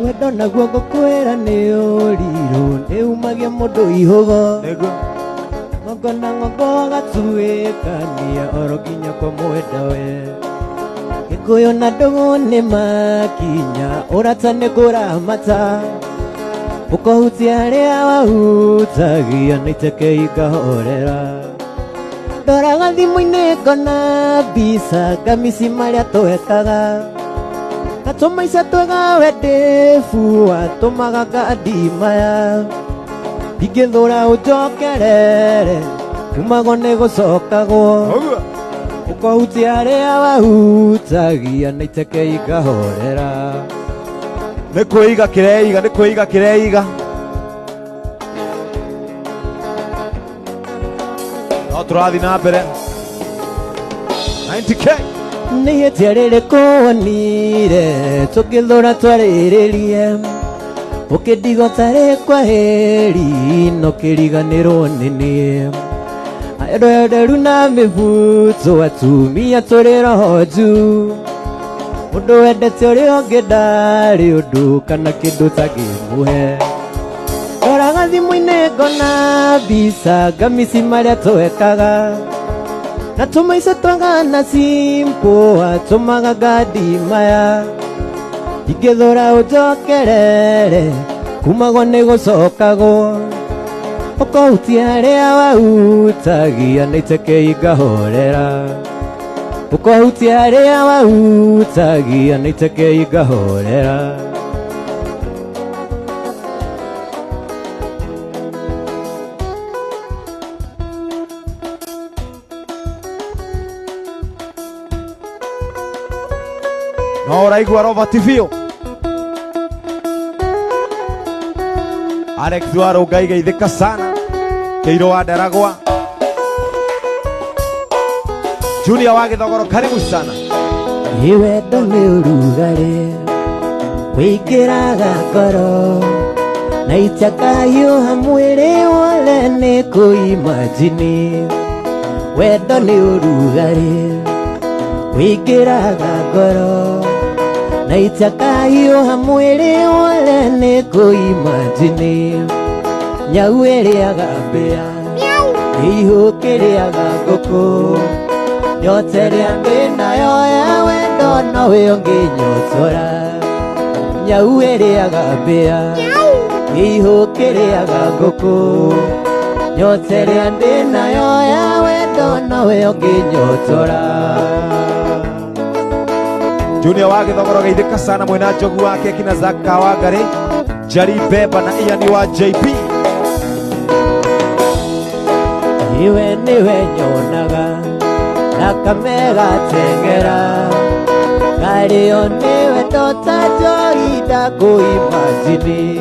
wendo naguo ngukwira ni uriru ni umagia mundu ihugo ng'ongo na ng'ongo gatuikania oro nginya kumwenda we Gikuyu na ndugu ni makinya urata ni kuramata ukohutia aria wahutagia na iteke igahorera ndoraga thimu-ini ngona mbica ngamisi maria twekaga gatumaica twega wendibu watumaga ngandimaya ndingithura unjokerere kumagwo ni gucokagwo ukohutia aria wahutagia na iteke igahorera ni kwiga kireiga no turathi na mbere 90k ni itia ririkuonire tungithura twariririe ukindigo tari kwaheri no kiriganirwo nini enderu na mivuto atumia turi roho njuu mundu wendete uria ungi ndari undu kana kindu tangimuhe ndoraga thimu-ini ngona mbica ngamisi maria twekaga na tumaica twega na simpo atumaga ngandimaya ndingithura unjokerere kumagwo ni gucokagwo ukohutia aria wahutagia na iteke igahorera ukohutia aria wahutagia na iteke igahorera no uraigua Robert Vio Alex Dwaro ngaigeithika sana Keiro wa Ndaragwa Junior wa Githogoro karibu sana wendo ni urugari wingiraga ngoro na itakahiuha mwiri wothe ni kuimagini wendo ni urugari wingiraga ngoro na itakahiuha mwiri wothe ni kuimagini nyau iriaga mbia ihu kiriaga nguku nyote ria ndinayo ya wendo nowe unginyotora nyau iriaga mbia ihu kiriaga nguku nyote ria ndinayo ya wendo nowe unginyotora Junior wa Githogoro geithika sana mwena njogu wake kina Zaka wa Ngari Jari Beba na Ian wa JP iwe niwe nyonaga na kamega tengera gario niwe ndota njohinda kuimagini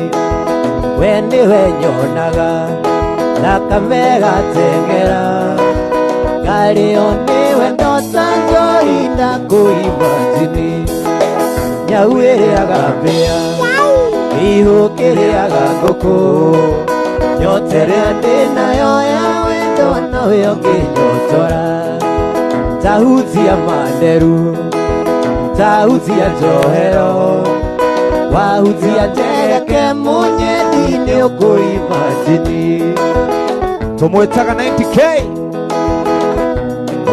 we niwe nyonaga na kamega tengera gario niwe ndota njohinda kuimagini nyau iriaga mbia ihu kiriaga nguku nyote ria ndinayo ya wendo nowe unginyotora tahutia manderu tahutia njohero wahutia njereke munyendi ni ukuimagini tumwitaga 90k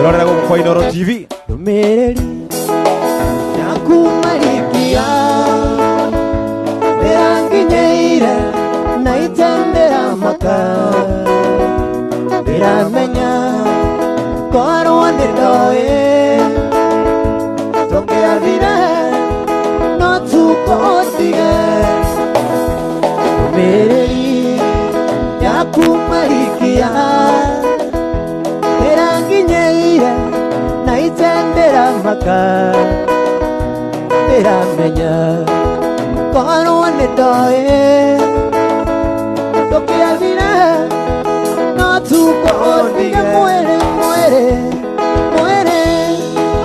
urorera guku kwa Inooro TV ndumiriri nakumarikia ndiranginyeire na itendera maka ndiramenya korwo nindoe tongiathire no tukotige ndumiriri yakumarikia ndiranginyeire na itendera maka ndiramenya korwo nindoe tongiathire no tukotige mwere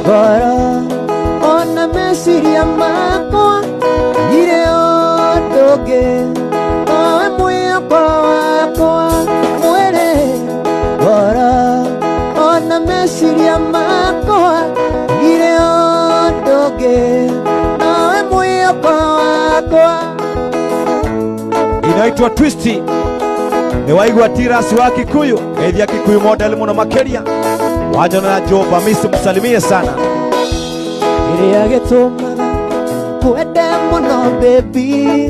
ngoro ona meciria makwa ire ndũngĩ nowe mwĩhoko wakwa mwere ngoro ona meciria makwa ire ndũngĩ nowe mwĩhoko wakwa inaitwa Twisty. Ni waigwa tirasi wa Kikuyu, geithia Kikuyu model muno makeria. Wajana na Joba misi msalimie sana. Iria gitumaga kwende muno baby,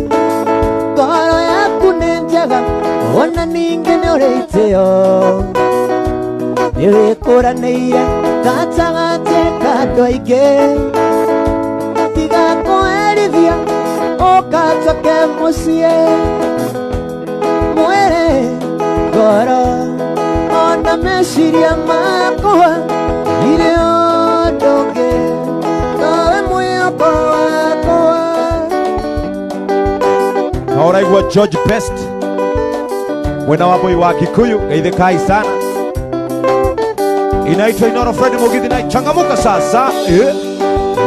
ngoro yaku nĩ njega ona ningĩ nĩ ũrĩ itĩo, nĩ wĩkũranĩire gatagatĩ ka andũ aingĩ, tiga kũherithia ũgacoke mũciĩ, mwĩrĩ ngoro ona meciria makwa irĩ ũndũ ũngĩ, nowe mwĩhoko wakwa. Na ũraigua George Best mwena wa Boi wa Kikuyu, geithĩkai sana. Inaitwa Inoro Fred Mugithi na changamuka sasa.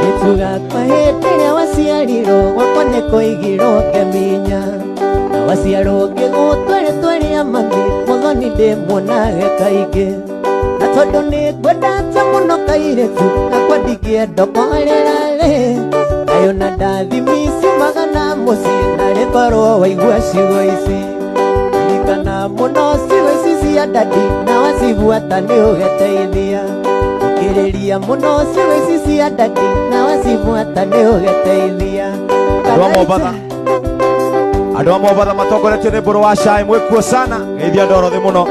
Nĩtugakwa hĩndĩ ĩrĩa waciarirwo gwakwa nĩ kũigirwo ngĩminya, na waciarwo ngĩgũtwĩrĩ twĩrĩa mami mũthoni ndĩmuonage kaingĩ, na tondũ nĩ ngwendete mũno kairĩtu gakwa ndingĩenda kũrĩra rĩ, nayo na ndathimisi magana mũciĩ na rĩkorwo waigua ciugo ici, ririkana mũno ciugo ici cia ndandi na wacibuata nĩ ũgeteithia, ukĩrĩria mũno ciugo ici cia ndandi na wacibuata nĩ ũgeteithia. Andũ a Mombatha matongoretio nĩ Mbũrũ wa Cai, mwĩkuo sana, geithia Ndorothĩ mũno.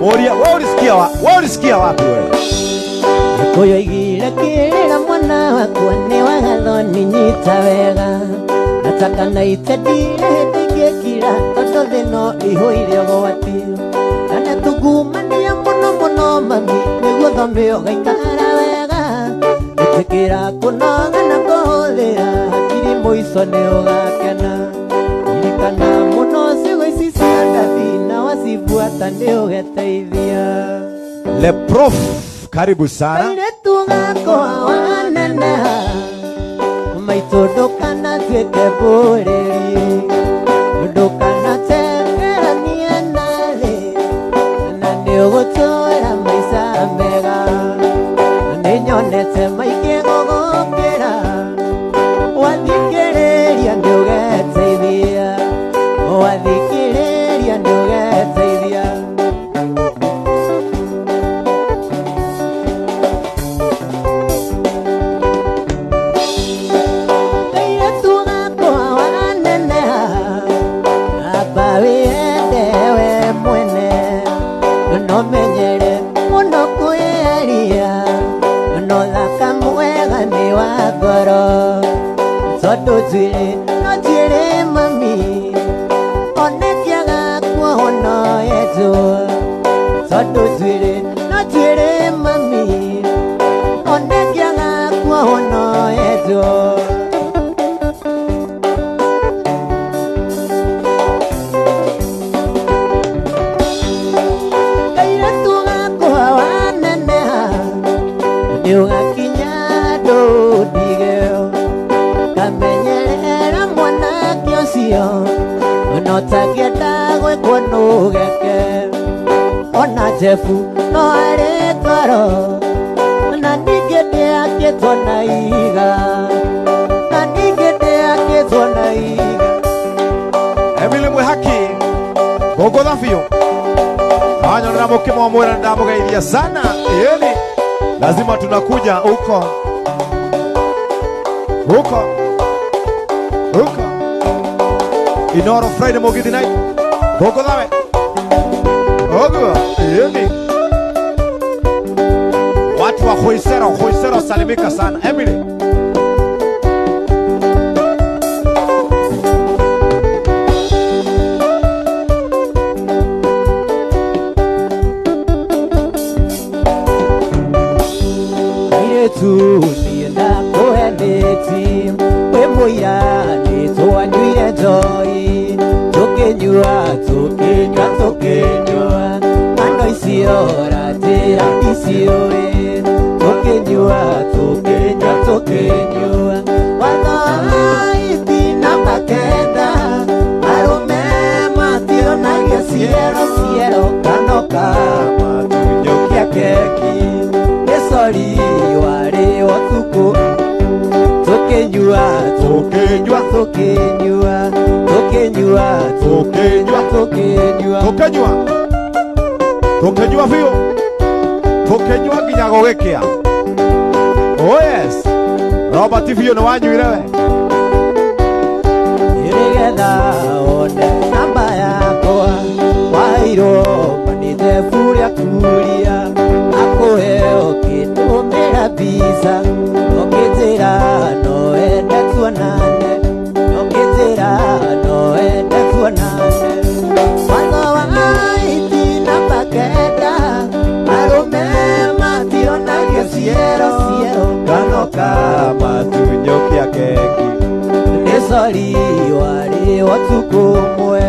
Mũria, wewe ulisikia wapi wewe? Gĩkũyũ igire kĩrĩra mwana wakwa nĩ wagathoni nyita wega, nataka naite ndire hĩndĩ ingĩkira tondũ thĩ no ihũire ũgwati, kana tungumania mũno mũno mami nĩguo thome ũgaikara wega, ĩtĩkĩra kũnoga na kũhũthĩra hakiri mũico nĩ ũgakena, ririkana mũno ciugo ici cia ndathi na wacibuata nĩ ũgeteithia. Le Prof, karibu sana. Kairĩtu gakwa waneneha maitũ ndũkanatuĩke mbũrĩri, ndũkanatengeranie narĩ na nĩũgũtũũra maica mega, nĩnyonete maingĩ gũgũkĩra, wathikĩrĩria nĩũgeteithia, wathikĩrĩria nĩũgeteithia. Nomenyere mũno kwĩyeria, no thaka mwega nĩ wa ngoro, tondũ njuĩrĩ no njuĩrĩ mami, onekiaga kuono yetwo, tondũ njuĩrĩ no njuĩrĩ mami, onekiaga kuono yetwo. Nĩũgakinya ndũndigeo, kamenyerera mwanake ũcio, ona ũtangĩenda gwĩkwo nũgeke, ona Jefu no arĩ toro, na ningĩ ndĩakĩtwo na ihiga, na ningĩ ndĩakĩtwo na ihiga. Emily Mwihaki, Gũgũtha biũ, wanyonera mũkĩmwamwĩra ndamũgeithia sana. Yeni lazima tunakuja huko Inoro Friday Mugithi night Gũgũtha we Gũgũtha yeni watu wa Khoisero salimika sana. Emily tu nienda kuhendeti we muya ni tuanyuire njoi tukinyua ando icio ratira icio tukinyua wathaiti na makenda arume mationagia ciero kanoka matunyokia keki esori wari otuko tukinyua tukenyua biũ tukenyua nginya gũgĩkĩa. Oh yes, Robert biũ nĩ wanyuire we nĩgetha one namba yakwa wairwo manithe burĩa kuria akũhe ũkĩtũmĩra mbica ũkĩnjĩra no wende tuonane ũkĩnjĩra no wende tuonane watho wa itinamba kenda arũme mationagio ciero kanoka matunyũkia keki nĩ sori warĩ ũtukũ ũmwe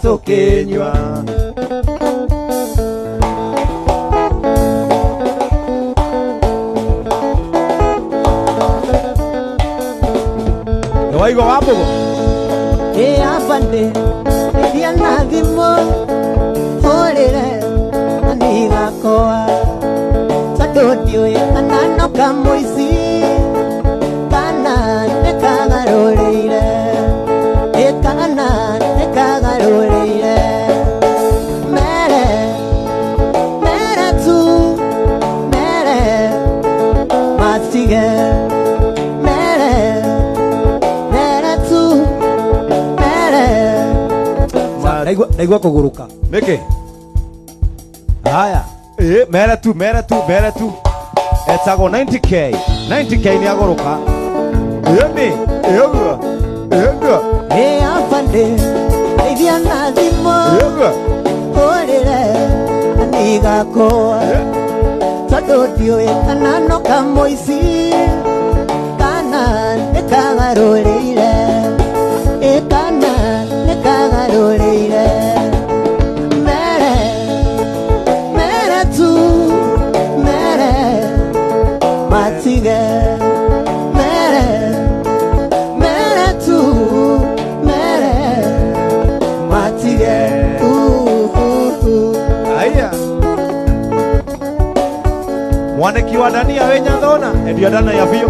tũkĩnyua Waigo wapo afande ndia na thimo horere anigakoa sadodio kana no kamoisi kana nekagaroreire kana nekagaroreire mere tu mere masige naigua kuguruka Miki haya mere tu etagwo 90k nĩ agũrũka afande ndeithia na thimo hũrĩre anigakoa tondũ ndiũĩ kana no kamũici kana nĩkagarũrĩire kana nĩkagarũrĩire mere tu mere matige mere tu mere matige aya mwaniki wa Dania we Nyathona endia Dania ya biũ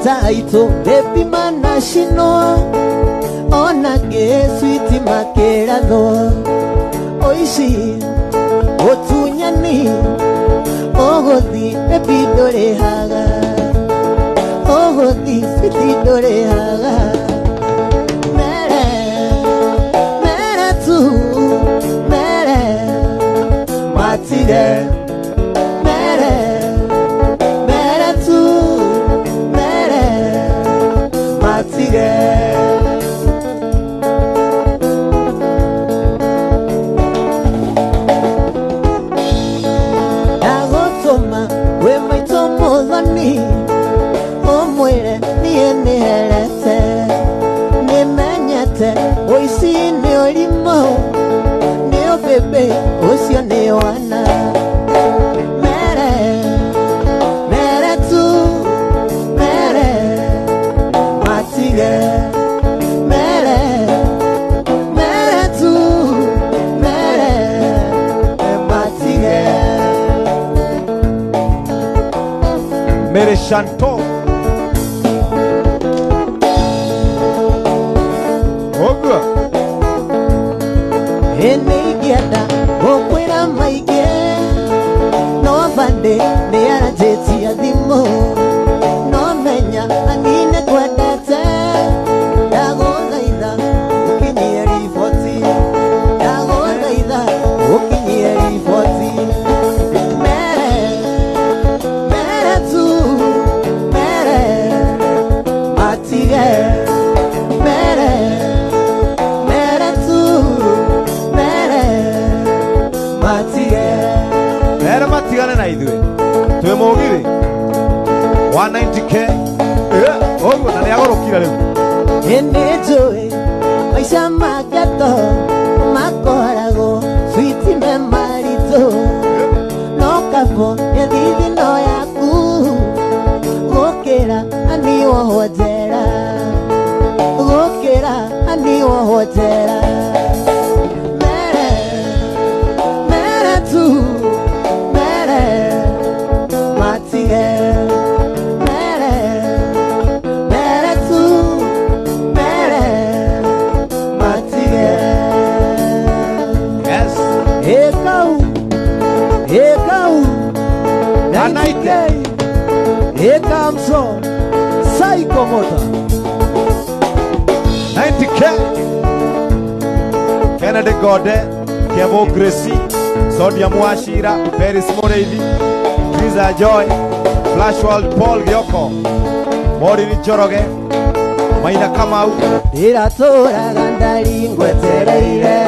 taito bebi manashino ona geswiti makeradho oishi otunyani ogothi bebi dorehaga ogothi switi dorehaga mere tu mere matire Agotoma we maitomo dhani omwere niye niherete nimenyete oisi ni olimo ni obebe osio ni wana mere tu mere matige mere tu mere matige mere shanto oga enigiada okwira maige no bande ne arajeti adimo no menya anine kwendete dagonaida ukinyie riboti dagonaida ukinyie riboti mere tu mere matige mere tu mere matige mere matigane na ithuĩ twĩ mũgiri 190k ũguo na nĩ agũrũkire rĩu nĩnjũĩ maica mageto makoragwo switi me maritũ no kabo nĩ thithino yaku gũkĩra aniwohwo njera gũkĩra aniwohwo njera mere tu mere 90K. Here comes on Psycho Motor. 90K. Kennedy Gode, Kevo Gracie, Sodia Muashira, Paris Morevi, Liza Joy, Flashworld Paul Gyoko, Morini Choroge, Maina Kamau. Dira tora gandari ngwetereire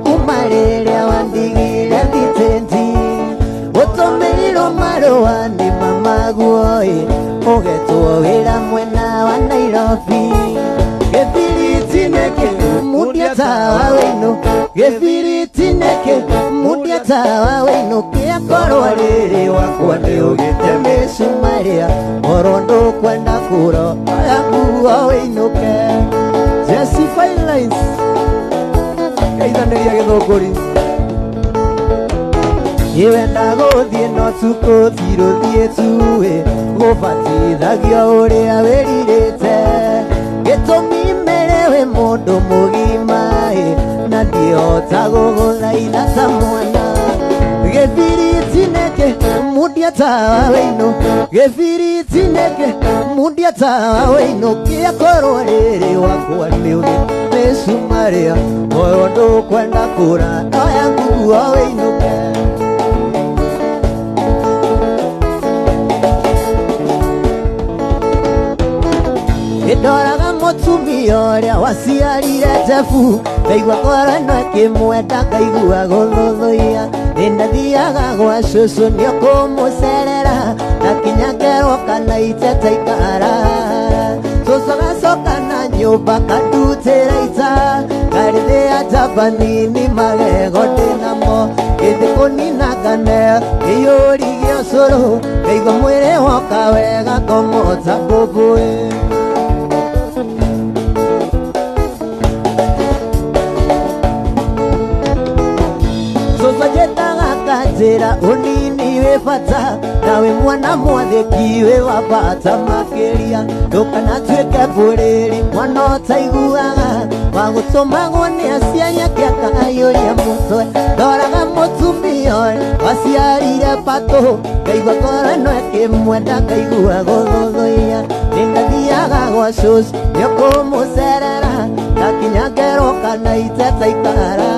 Umarere wandigire ditenti Otomeiro maroa ni mamaguoi Ogetuo wira mwena wa Nairobi Gefiriti neke mudia tawa weno Gefiriti neke mudia tawa weno Kia korwa riri wakwa ni ugiteme sumaria Orondo kwenda kuro Ayakuwa weno ke Jesse Fine Lines Kaithaneria githunguri Iwenda guthie no tuko thie tuwe Gubatithagio uria wiririte Gitumi merewe mundu mugima Na ndiota guguthaitha ta mwana Gefiriti neke mudia tawa wino Gefiriti neke mudia tawa wino Kia korwa riri wakwa ni ugiteme sumaria Orondo kwenda kura Ayakuwa wino ke Ndoraga mutumia uria waciarire Jefu Ngaigua ngoro akimwenda ngaigua guthuthuia Nindathiaga gwa cucu niukumucerera Nakinya ngeroka na itete ikara Cucu agacoka na nyumba kandutira ita Ngarithia jabanini magego ndinamo Githi kunina ngane giyuri gia ucuru Ngaigua mwiri woka wega ngomota mbubui Njira unini we bata nawe mwana mwatheki we wabata makiria ndukana tuike buriri mwana utaiguaga wagutumagwo ni acianya kiaka ayuria mutwe ndoraga mutumia waciarire patu ngaigua ngoro ino ikimwenda ngaigua guthuthuia nindathiaga gwa cucu niukumucerera ngakinya ngeroka na itete ikara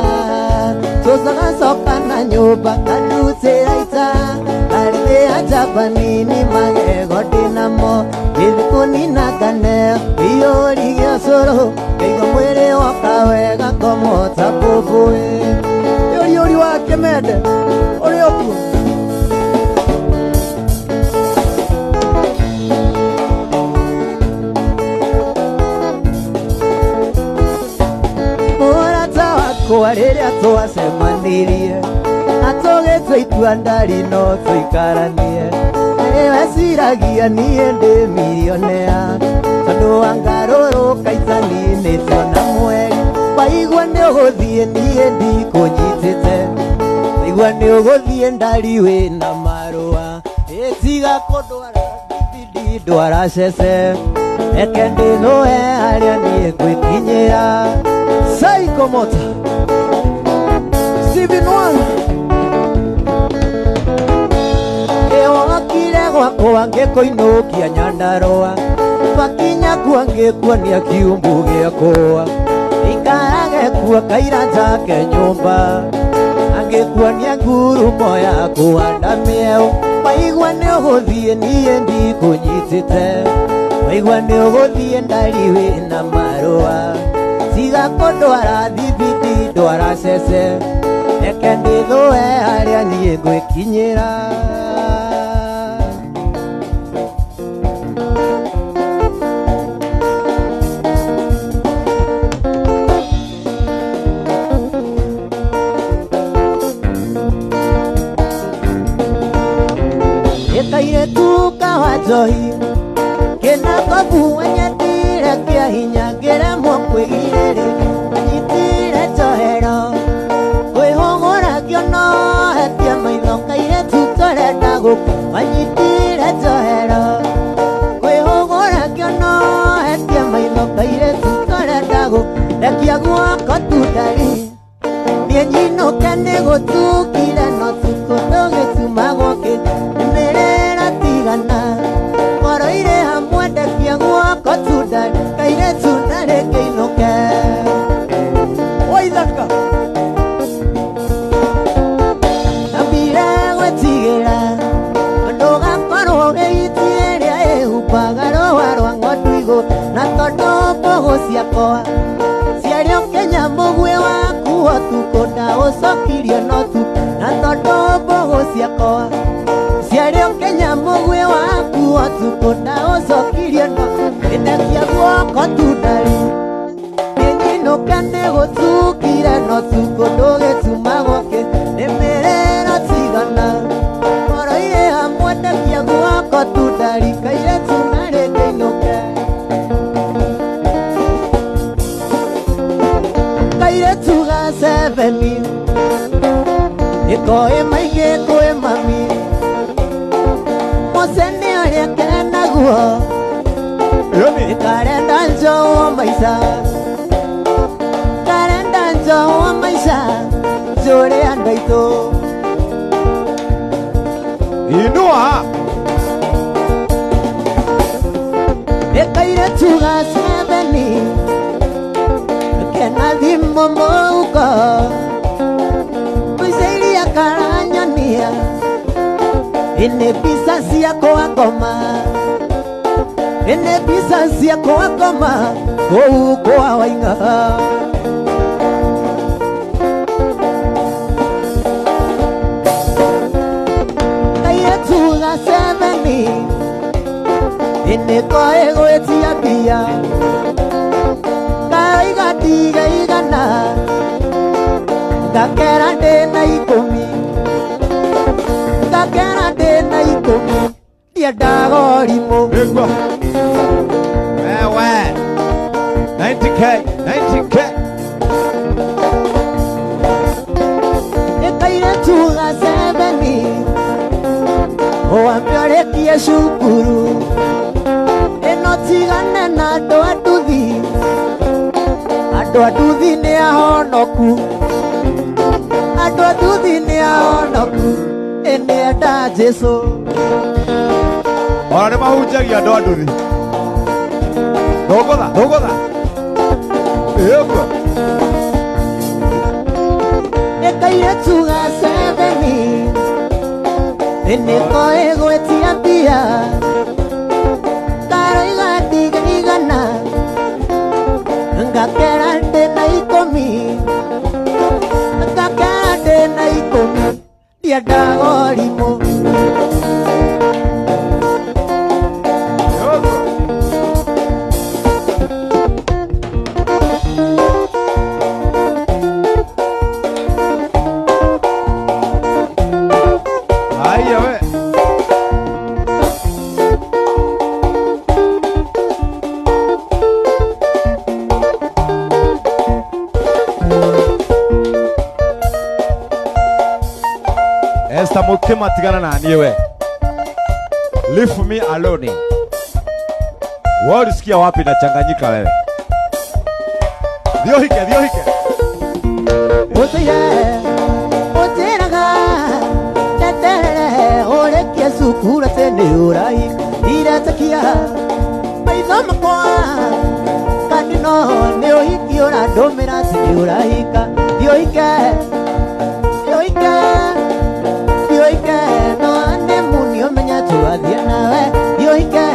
Cucu agacoka na nyumba kandutira ita Ngarithia jabanini magego ndinamo Githi kunina ngane iyuri gia ucuru Ngaigua mwiri woka wega ngomota mbubui Yuri wa Kimende uri okuo Kwa riria twacemanirie atugitwe itua ndari no tuikaranie Ewe ciragia nie ndi milionea Tondu wangarũrũka itani-inĩ tuona mweri Waigua nĩ ũgũthiĩ niĩ ndikunyitĩte Waigua nĩ ũgũthiĩ ndari wĩna marũa Ĩtiga kũndwara DVD ndwara cece Reke ndĩthũe harĩa niĩ ngwĩkinyĩra Psycho Motor Steven Wang Ewakire gwakwa ngĩkũinũkia Nyandarũa Bakinya kuo ngĩkuonia kiumbu gĩakwa Ikarage kuo kaira njake nyũmba Angĩkuonia ngurumo yakwa ndamĩeũ Waigua nĩ ũgũthiĩ niĩ ndikunyitĩte Waigua nĩ ũgũthiĩ ndari wĩna marũa Tiga kũndwara DVD ndwara cece Reke ndĩthũe harĩa niĩ ngwĩkinyĩra Gĩkairĩtu kawa njohi kĩna ngobu anyendire kĩa hinya ngĩremwo kwĩgirĩrĩ anyitire njohero kwĩhũgũragio no hetia maitho kairĩtu tũrenda gũkũ anyitire njohero kwĩhũgũragio no hetia maitho kairĩtu tũrenda gũkũ rekia guoko tutari niĩ nyinũke nĩ gũtukire no tukũ tũgĩtumagwo kĩ nĩmĩrĩ ucokirio notu na tondu mbogo ciakwa ciarĩ Kenya mũgwĩ waku ũtukũ na ucokirio notu indekia guoko tundari nĩnyinũke nĩgũtukire notu kũndũ gĩtumagwo kĩ nĩmĩrĩro tigana moroire hamwe ndekia guoko tundari kairĩtu na rĩngĩ inũke kairĩtu ga seveni ikoĩ maigĩ kwĩ mami mũcene ũrĩa kenaguo karenda njowo maica karenda njowo maica njũrĩ andũ aitũ inua kairĩtu ga seveni kena thimũ mũhuko mũicĩiria karanyonia ĩnĩ mbica ciakwa ngoma ĩnĩ mbica ciakwa ngoma kũu kwa Waing'a kairĩtu ga seveni ĩnĩ koĩ gwĩtia mbia karoiga ndigeigana ngakera ndĩna ikũmi ngakera ndĩna ikũmi ndiendaga ũrimũ Bigwa. Wewe 90k 90k kairĩtu ga seveni wambe ũrĩkie cukuru ĩno tigane na andũ a nduthi andũ a nduthi nĩ ahonoku andũ a nduthi nĩ ahonoku ĩnĩenda Jesũ ona nĩ mahunjagia andũ a nduthi thũngũtha thũngũtha ĩũguo kairĩtu ga seveni ĩnĩ koĩ gwĩtia mbia karoiga ndigeigana ngakera ndĩna ikũmi ngakera ndĩna ikũmi ndiendaga ũrimũ haya we Esther Mukima tigana na niĩ we leave me alone wewe ulisikia wapi na changanyika wewe Dio hike ũtĩraga ndeterere ũrĩkie cukuru atĩ nĩ ũrahika iretĩkia maitho makwa kandi no nĩ ũhiki ũrandũmĩra atĩ nĩ ũrahika thiũhike no nĩmu nĩ ũmenya tũgathiĩ nawe thiũhike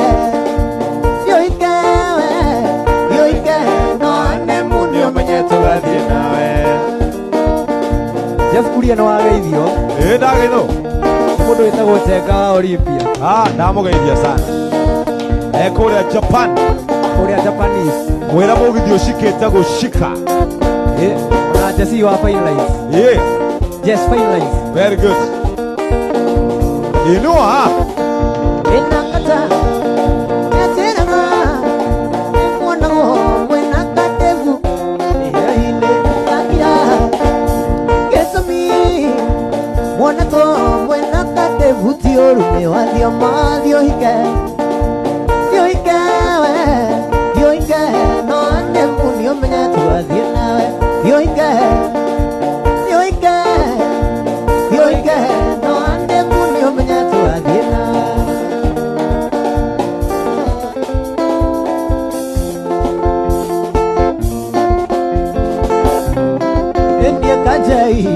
no nĩmu nĩ ũmenya tũgathiĩ nawe Jeff Kuria no ageithio ndageithio mũndũ wĩtagwo Njenga wa Olympia ndamũgeithia sana kũrĩa Japan kũrĩa Japanese mwĩra mũgithi ũcikĩte gũcika na Jesse wa finalize Yes finalize very good inua inakata yatena mwana mwena katevu ile kakia kesami mwana to mwena katevu tiorume wadio madio hike no ane munio menya tuwathie nawe yoike no ane munio menya tuwathie nawe endie kajai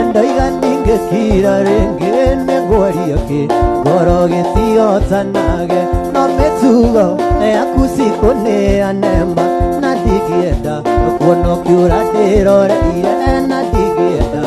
ndoiga ningekira rĩngĩ nĩngwaria kĩ ngoro gĩtiotanage no mĩtugo yaku cikũnĩanema na ndigĩenda kuona ũkĩũra ndĩroreire na ndigĩenda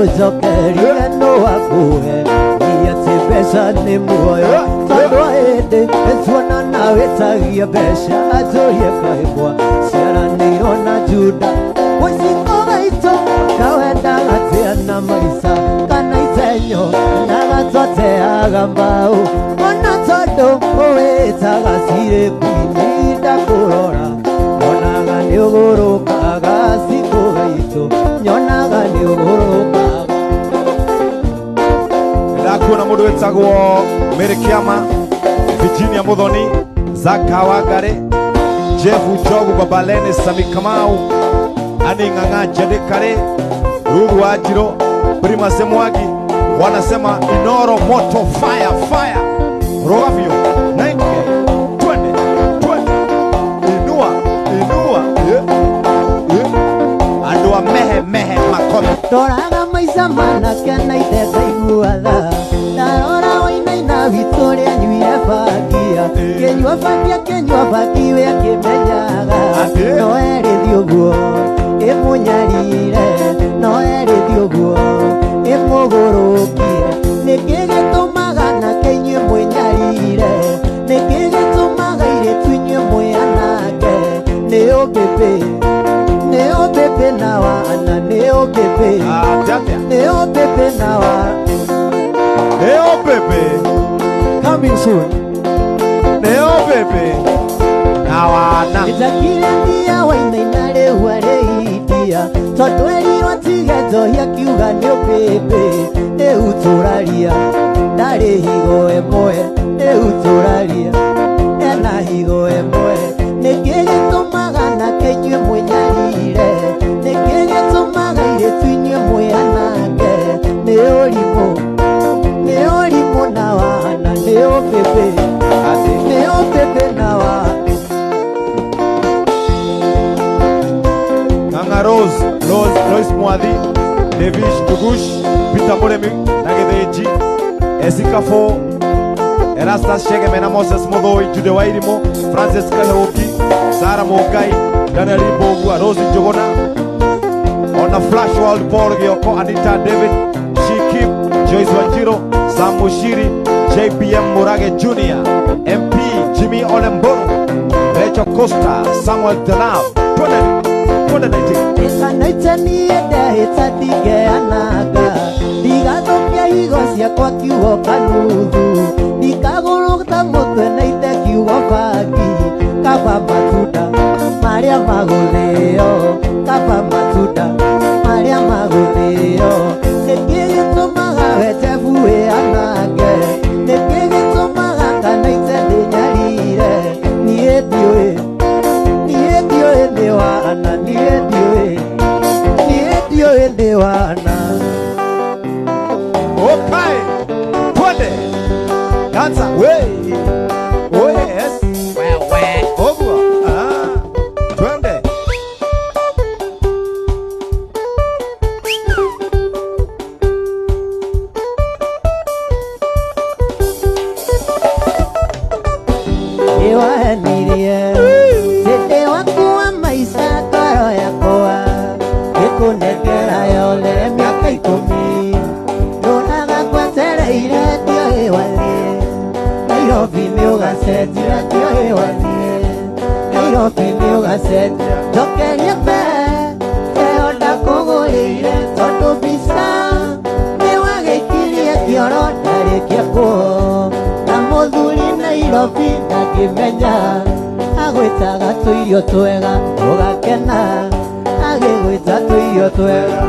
ujokerie no wakuhe ati mbeca nĩ muoyo tondũ hĩndĩ tuona nawe tagia mbeca atũrie kaimwa ciaranĩirwo na Juda mũcingo gaitũ kawendaga atĩa na maica kana itenyo na gatwateaga mbaũ ona tondũ ũwĩtaga cirĩ kwini ndakũrora nyonaga nĩ ũgũrũkaga cingo gaitũ nyonaga nĩ ũgũrũkaga ndakuona mũndũ wĩtagwo Mary Kĩama, Virginia Muthoni, Zaka Wangari, Jeff Njogu, Babalene, Sami Kamau, Ani Ng'ang'a Jedekare, Ruru Wanjiru, Prima Semwagi, wanasema Inoro moto fire fire. Rogavio 90 20 inua andua mehe makome ndoraga maica manake na itete iguatha ndarora wainaina witũ ũrĩa nyuire bangia kĩnyua bangi we akĩmenyaga no erĩthi ũguo ĩmũnyarire no erĩthi ũguo ĩmũgũrũkire nĩkĩ gĩtũmaga nake inyuĩ mwĩnyarire nĩkĩ gĩtũmaga airĩtu inyuĩ mwĩanange nĩ ũmbĩmbĩ na wana neo bebe na wana neo bebe coming soon neo bebe na wana itakile ndia wainaina rĩu arĩitia tondũ erirwo atige njohi akiuga nĩ bebe rĩu tũraria ndarĩ higo ĩmwe rĩu tũraria ena higo ĩmwe nĩkĩ gĩtũmaga nake inyuĩ mwĩnyarire nĩkĩ gĩtũmaga airĩtu inyuĩ mwĩanange nĩ ũrimũ na wana nĩ ũmbĩmbĩ na wana Ng'ang'a Rose Mwathi, Davish Tugush, Peter Muremi na Gĩthĩnji, Esikafo, Erastus Shegemena, Moses Muthoi, Jude Wairimo, Francis Kahoki, Sarah Mũngai, Daniel Mbogua, Rose Njuguna, Ona Flash World, Paul Gioko, Anita David, Shikip, Joyce Wanjiru, Sam Mushiri, JPM Murage Jr., MP Jimmy Olemboro, Rachel Costa, Samuel Delab, Ikanaita niende hĩtandigeanaga ndigathũkia higo ciakwa kiugo kanuthu ndikagũrũta mũtwe na ite kiugo bangi kaba matunda marĩa magũthĩo kaba matunda marĩa magũthĩo nĩkĩ gĩtũmaga wetebu wĩanange nĩkĩ gĩtũmaga kanaite ndĩnyarire niĩ ndiũĩ nĩ wana niĩ ndiũĩ nĩ wana Okay, twende dansa we oh yes wewe ogwa twende niwanirie tete wakuwa maisha karo yakwa gĩkũnengera yothe mĩaka 10 ndonaga ngwetereire ndioĩ wathie Nairobi nĩũgacenjia ndioĩ wathie Nairobi nĩũgacenjia njokerie mbeo ndakũgũrĩire tondũ mbica nĩwagĩikirie kĩoro ndarĩkia kuo na mũthuri Nairobi ndangĩmenya agwĩtaga tũirio twega ũgakena agĩgwĩta tũirio twega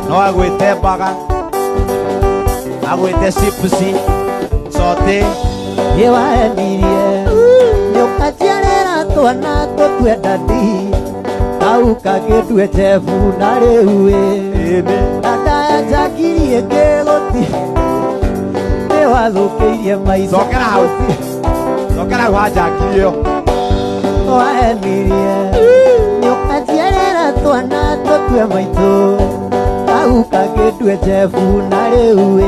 no agwĩte mbaga agwĩte cipusi sote nĩwahenirie nĩũkanjiarĩra twana tũtue ndandi kau kangĩndue Jebu na rĩu na ndaya njangirie ngĩgũti nĩwathũkĩirie maica Cokera hau hanjangirio wahenirie nĩũkanjiarĩra twana tũtue maitũ kau kangĩndue Jebu na rĩu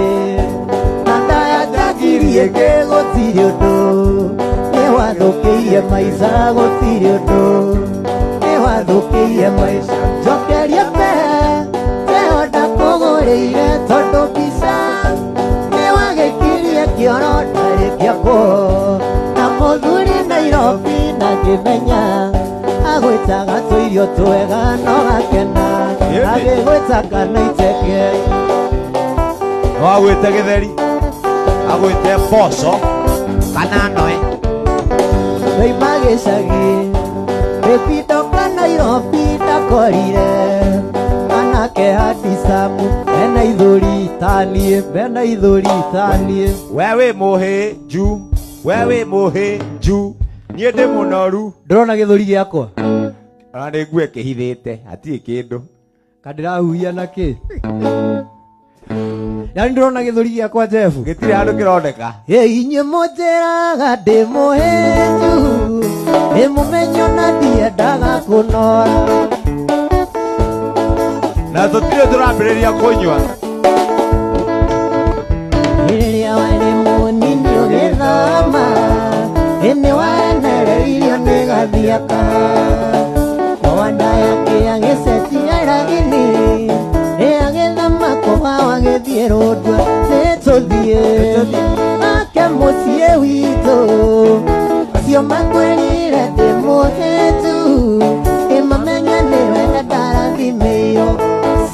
na ndaya njangirie ngĩgũtirĩ ũndũ nĩwathũkĩirie maica gũtirĩ ũndũ nĩwathũkĩirie maica njokerie mbeo ndakũ tũirio twega no gakena agĩgwĩta kana iteke no agwĩte gĩtheri agwĩte mboco kana noe ndoima gĩcagi ndĩpindoka Nairobi ndakorire anake handicamu mena ithũri taniĩ we wĩ mũhĩnju niĩ ndĩ mũnoru ndĩrona gĩthũri gĩakwa ona nĩ nguo ĩkĩhithĩte hatirĩ kĩndũ kandĩrahuhia na kĩ yani ndĩrona gĩthũri gĩakwa Jeff gĩtirĩ handũ kĩroneka inyuĩ mũnjĩraga ndĩ mũhĩnju ndĩmũmenyo na ndiendaga kũnora na tũtirĩ tũrambĩrĩria kũnyua rĩrĩa warĩ mũnini ũgĩthoma nĩ wanereirio nĩ gathiaka wanda yake agĩcetia ragini nĩ agĩthama kũhawa gĩthiĩ rũndua nĩ tũthiĩ ake mũciĩ witũ acio makwĩrire ndĩ mũhĩnju ĩmamenya nĩwe ndarathimĩirwo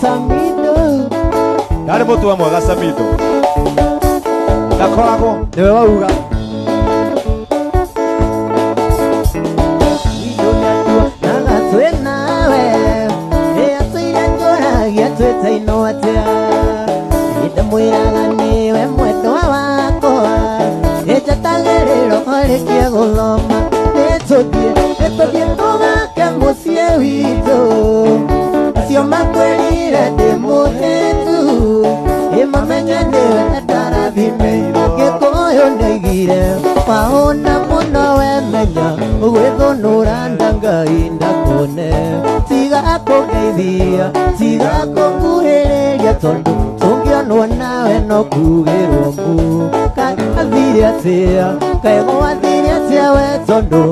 Samido ndarĩ mũtwe mwega Samido ndakoragwo nĩwe wauga twĩtaino atĩa ndamwĩraga nĩwe mwendwa wakwa nĩnjatagĩrĩro rĩkie gũthoma nĩtũthiĩ tũgake mũciĩ witũ acio makwĩrire ndĩ mũhĩnju ĩmamenye nĩwe ndarathimĩirwo Gĩkũyũ nĩoigire wahũna mũno wemenya ũgwĩthũnũra ndangai ndakone tiga kũgeithia tiga kũnguhĩrĩria tondũ tũngĩonwo nawe no kugĩrwo ngu kathire atĩa kaĩ gwathire atĩa we tondũ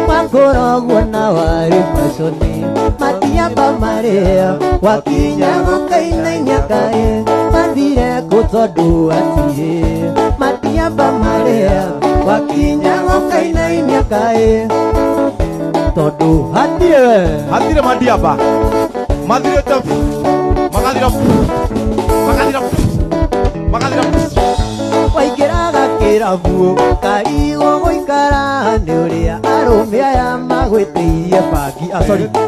wakũrogwo na warĩ maconi matiamba marĩa wakinya gũkainainia kaĩ mathire kũ tondũ atirĩ matiamba marĩa wakinya gũkainainia kaĩ tondũ hatirĩ madiamba mathirĩte magathira waingĩraga kĩrabu kaigwo gũikara nĩ ũrĩa arũme aya magwĩtĩirie bangi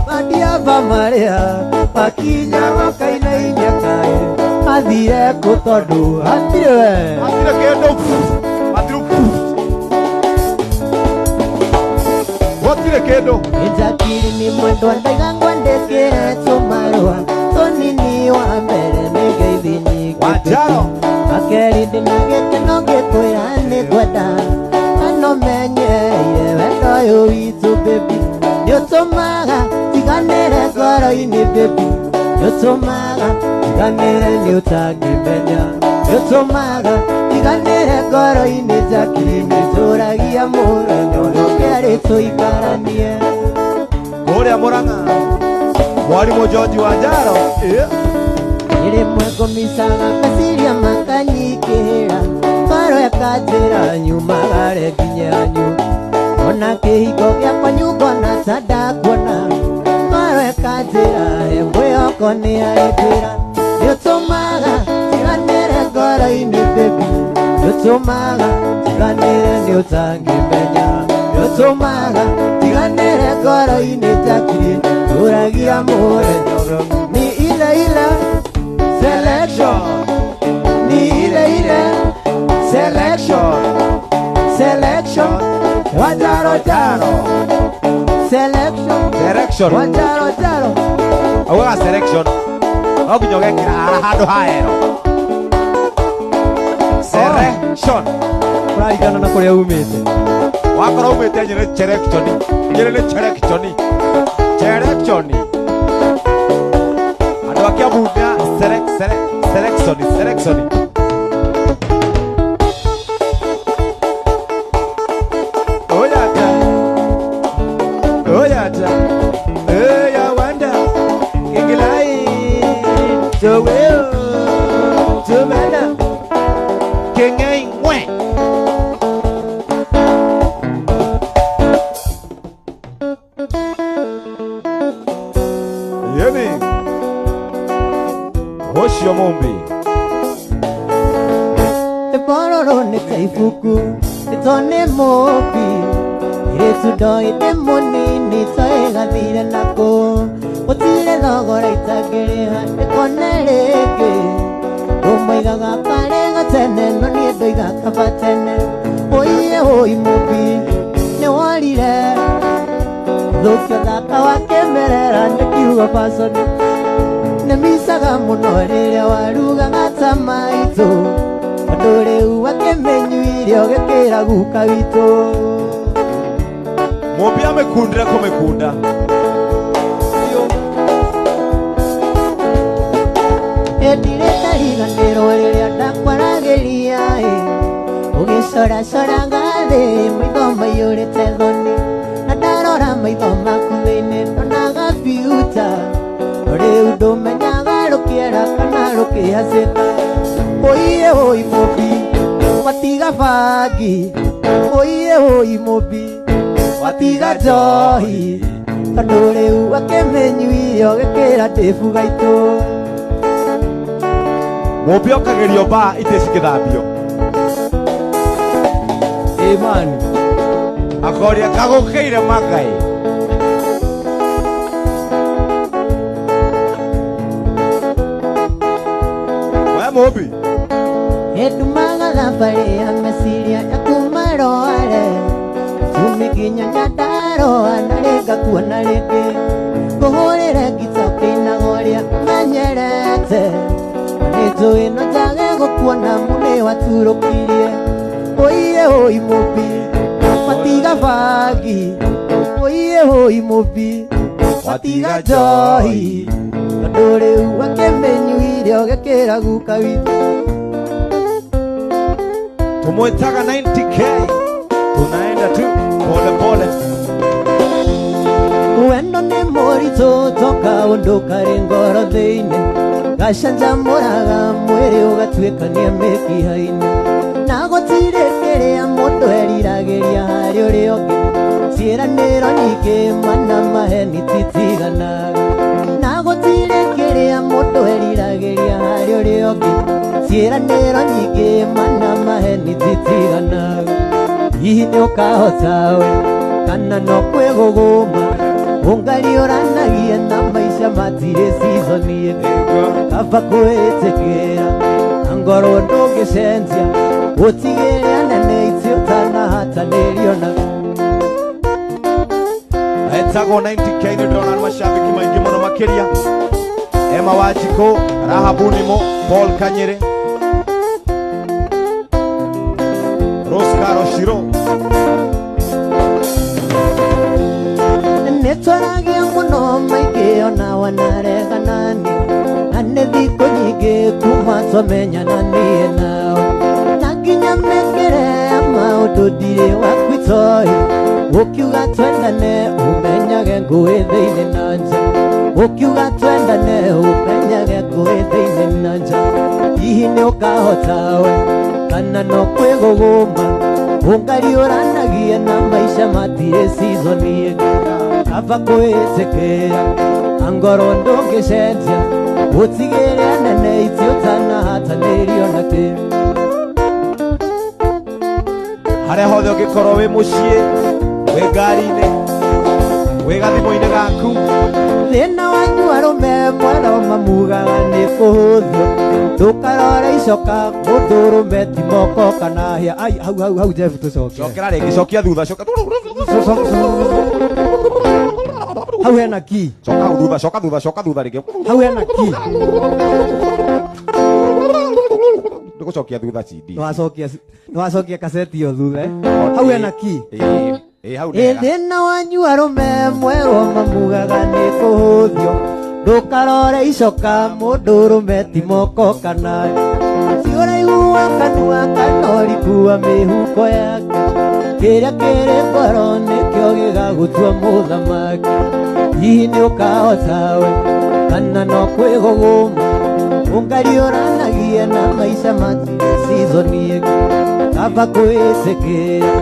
madiamba marĩa wakinya gũkainainia kaĩ mathire kũ tondũ hatirĩ kĩndũ gũtirĩ kĩndũ njakiri nĩ mwendwa ndaiga ngwandĩkĩre tũmarũa tũnini wa mbere nĩ geithini Wanjaro akeri ndĩna gĩkeno ngĩkwĩra nĩ ngwenda no menyeire wendo ũyũ witũ baby nĩũtũmaga tiganĩre ngoro-inĩ baby nĩũtũmaga tiganĩre nĩũtangĩmenya nĩũtũmaga tiganĩre ngoro-inĩ njakiri nĩtũragia mũthenya ũrĩa kĩarĩ tũikaranie kũrĩa Mũrang'a mwarimũ George Wanjaro rĩmwe ngũmicaga kaciria makanyikĩra ngoro ĩkanjĩra nyumagare nginyanyu ona kĩhingo gĩakwa nyumba na ta ndakuona ngoro ĩkanjĩra mwĩhoko nĩ arĩndĩra nĩũtũmaga tiganĩre ngoro-inĩ baby nĩũtũmaga tiganĩre nĩũtangĩmenya nĩũtũmaga tiganĩre ngoro-inĩ njakiri tũragia mũthenya nĩ ile selection ni ile selection Wanjaro selection Wanjaro augaga selection no nginya ũgekĩra handũ ha ero selection ũrarigana na kũrĩa umĩte wakorwo umĩte Nyĩrĩ selection andũ a Kiambu na selection oyata ya wanda kingilai toweo tumana kengai ngwe Ocio Mumbi Epororo ne kaifuku Etone mopi Iretu doi demoni ni toe gathire nako Otile thogora itagere hande konereke Omaigaga karega tene no ni ndoiga kabatene Oie hoi mopi ne warire Thukia thaka wakemerera nekiuga pasoni Nemisaga muno riria waruga gata maitu Andu riu wakemenyu irio gekira guka witu Mumbi amekundira kumekunda Edire tariganiro riria ndakwarageria Ugisora sora ngathe maitho maiyurite thoni Na ndarora maitho maku thiini ndonaga biuta Riu ndumenyaga rukiera kana rukihacika Oie hoi Mumbi watiga bangi Oie hoi Mumbi watiga njohi Tondu riu wakemenyu irio gekira ndibu gaitu Mumbi okagerio ba itecikithambio Amen Akoria kagukeire magai We Mumbi Edumaga thambari ya meciria ya kumaroare Tumikinya nyandaroa narenga kuona rĩngĩ Ngũhũrĩre ngitoki-na goria menyerete Nĩnjũĩ no njage gũkuona mũnĩ waturũkirie Oie hoi Mumbi watiga bangi Oie hoi Mumbi watiga njohi Tondũ rĩu wakemenyu irio gekĩra guka witu Tumwetaga 90k Tunaenda tu pole pole Wendo nĩ mũritũ toka ũndũ karĩ ngoro thĩinĩ Gacanjamũraga mwĩrĩ ũgatuĩkania mĩkiha-inĩ Na gũtirĩ kĩrĩa mũndũ eriragĩria harĩ ũrĩa ũngĩ Ciĩranĩro nyingĩ mana maheni titiganaga Na gũtirĩ kĩrĩa mũndũ eriragĩria harĩ ũrĩa ũngĩ Ciĩranĩro nyingĩ mana maheni titiganaga Hihi nĩ ũkahota we kana no kwĩgũgũma Ũngariũranagia na maica matirĩ season Kaba kwĩtĩkĩra na ngoro ndũngĩcenjia Ũtigĩre anene icio ũtanahatanĩrio naga Etagwo 90k nĩ ndĩrona nĩ macambĩki maingĩ mũno makĩria Emma Wanjikũ Rahabu Nimo Paul Kanyere Rose Caro Shiro Nĩtwaragia mũno maingĩ ona wanareganani Na nĩ thikũ nyingĩ kuma twamenyana niĩ nao Na nginya mekĩre maũndũ ndirĩ wakwitoi Ũkiuga twendane ũmenyage ngũĩ thĩinĩ na nja Ũkiuga twendane ũmenyage ngũĩ thĩinĩ na nja Hihi nĩ ũkahota we kana no kwĩgũgũma Ũngariũranagia na maica matirĩ season Kaba kwĩtĩkĩra na ngoro ndũngĩcenjia Ũtigĩre anene icio ũtanahatanĩrio na kĩ Harĩa hothe ũngĩkorwo wĩ mũciĩ wĩ ngari-inĩ wĩ gathimũ-inĩ gaku Thĩna wanyu arũme mwena mamugaga nĩ kũhũthio Ndũkarore icoka mũndũ ũrũme ti moko kana hĩa Ai hau Jeff tũcoke Cokera rĩngĩ cokia thutha coka Hau hena ki Coka thutha rĩngĩ Hau hena ki Ndũgũcokia thutha CD Nĩwacokia kaseti ĩyo thutha Hau hena ki Hau nega Thĩna wanyu arũme mwego mamugaga nĩ kũhũthio Ndũkarore icoka mũndũ ũrũme ti moko kana Ciũraigua kanua kana ũrikua mĩhuko yake Kĩrĩa kĩrĩ ngoro nĩkĩo gĩgagũtua mũthamaki Hihi nĩ ũkahota we kana no kwĩgũgũma Ũngariũranagia na maica matirĩ season Kaba kwĩtĩkĩra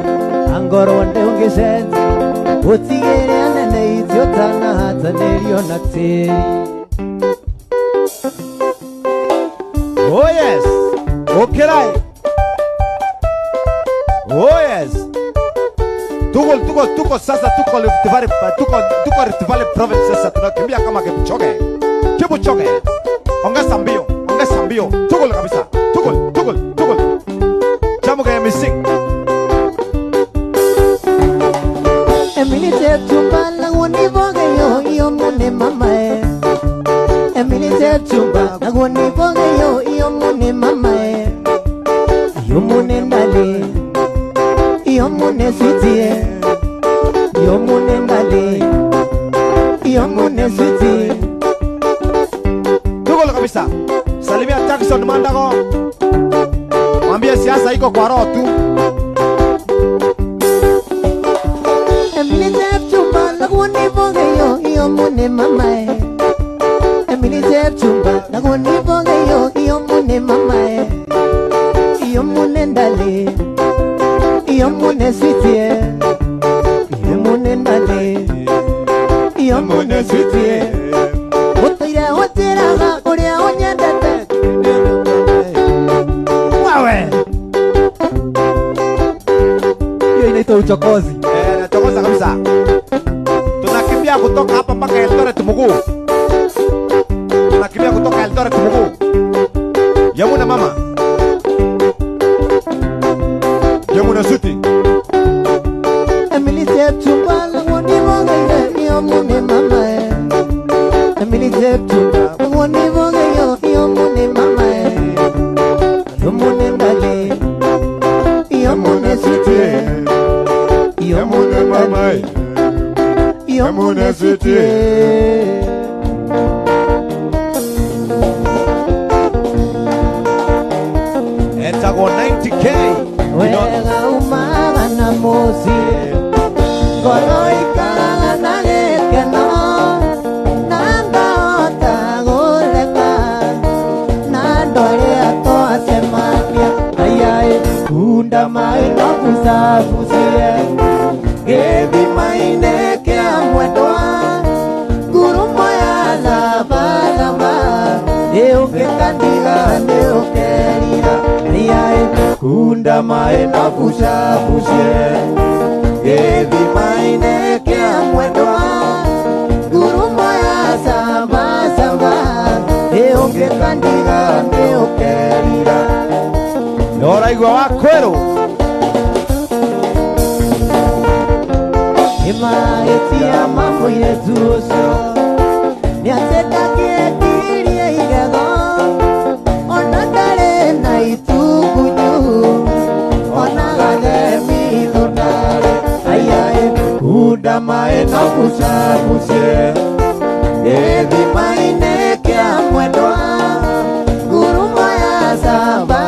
na ngoro ndũngĩcenjia Ũtigĩre anene icio ũtanahatanĩrio na tĩri Oh yes. Okay right. Oh yes. Tuko sasa tuko Rift Valley province sasa tunakimbia kama Kipchoge. Ongeza mbio. Tuko kabisa. Tuko. Jamu kaya misik. Emily Chumba na woni boge yo mune mama e. Emily Chumba na woni boge yo mune mama e. Yo mune ndale. Yo mune sweetie. Yo mune ndale. Yo mune sweetie. Tuko kabisa. Salimia Jackson Mandago. Mwambie siasa iko kwa roho tu. Emily Chumba na woni boge yo mune mama e. Emily Chumba na woni boge yo mune mama e. Yo mune ndale. Yo mune sweetie. Yo mune ndale. Yo mune sweetie. Otira ga uria onyendete. Wawe. Hiyo inaitwa uchokozi. Nachokoza kabisa. Tunakimbia kutoka hapa mpaka Eldoret mguu. Yamuna mama. Yamuna suti. Emily Chumba na woni boge yo mune mama e. Emily Chumba na woni boge yo mune mama e. Yo mune ndale. Yo mune sweetie. Yo mune mama e. Yo mune sweetie. Etago 90K. Wega umaga na mosi. Goroika na gekeno. Nanda otagoleka. Nandore atoa semania. Ayae kunda mai no kusafusie. Gebi maine ke amwetoa. Gurumo ya lava. Eo ke kandiga neo kerira. Ayae kunda mai no kusafusie. Gebi maine ke amwetoa. Gurumo ya samba. Eo ke kandiga neo kerira. Nora igwa wa kwero. Ima etia mambo yetu so. Niaseta kietirie igego. Ona dare na itugunyu. Ona gade milonare. Ayae kuda mae no kusabusie. Ebi maine kia mwedoa. Gurumo ya samba.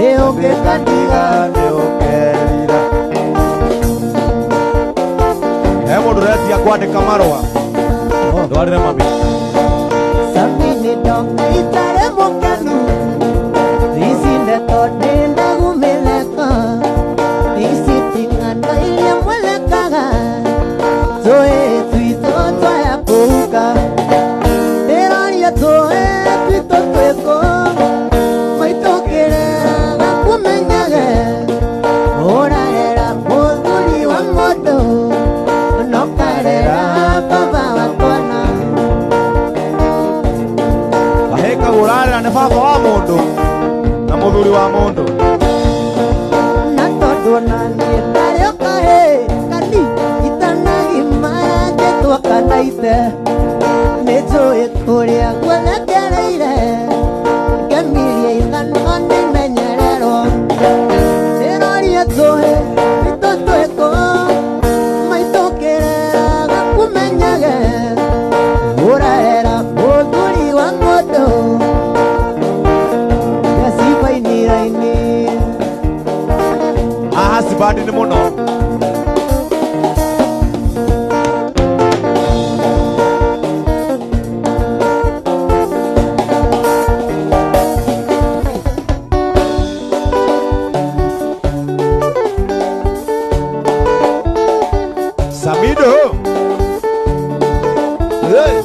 Eo ke kandiga neo kerira. Hemo dureti ya kwandika marua. Ndwarire mami. Samini donga itare mokanu. Isinde tode ndagumeleka. Isitingana ile mwelekaga. Zoe tuito toya kuka. Erani ya zoe tuito toeko. Maitokere gakumenyage. Ora era mozuri wa moto. Nokarera baba wakona. Aheka urara ne baba wa mundu na muthuri wa mundu. Natodona ndare okahe kani itana imaje twakanaite. Nezo ekoria gwelekereire. Kemirie ithano nimenyerero. Erori etohe itoto eko. Maitokere gakumenyage. Urahera muthuri wa mondo. Yasibainiraini. Aha sibadi ni muno. Samido. Hey.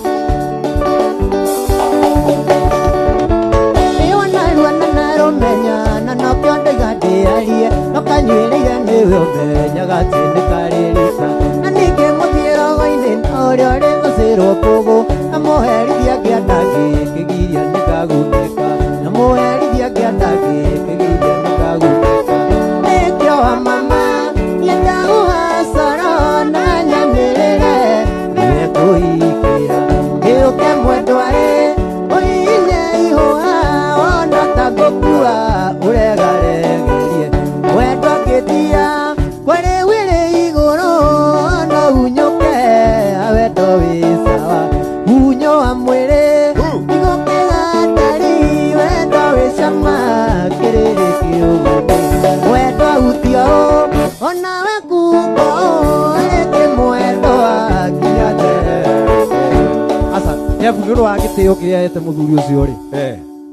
Jeff ngoro agitio kiria ete muthuri ucio ri